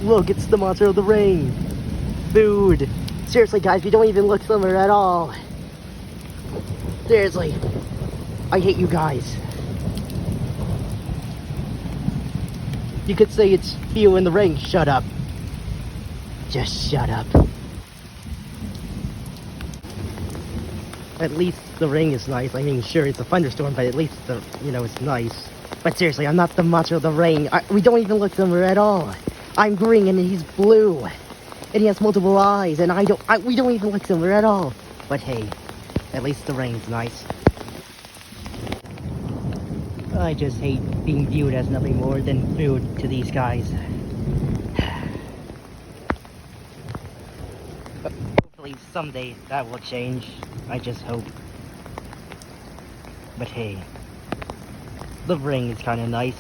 Look, it's the monster of the ring. Food. Seriously, guys, we don't even look similar at all. Seriously. I hate you guys. You could say it's Theo in the ring. Shut up. Just shut up. At least the ring is nice. I mean, sure, it's a thunderstorm, but at least it's nice. But seriously, I'm not the monster of the ring. We don't even look similar at all. I'm green and he's blue. And he has multiple eyes, and we don't even look similar at all. But hey, at least the ring's nice. I just hate being viewed as nothing more than food to these guys. But hopefully someday that will change. I just hope. But hey, the ring is kind of nice.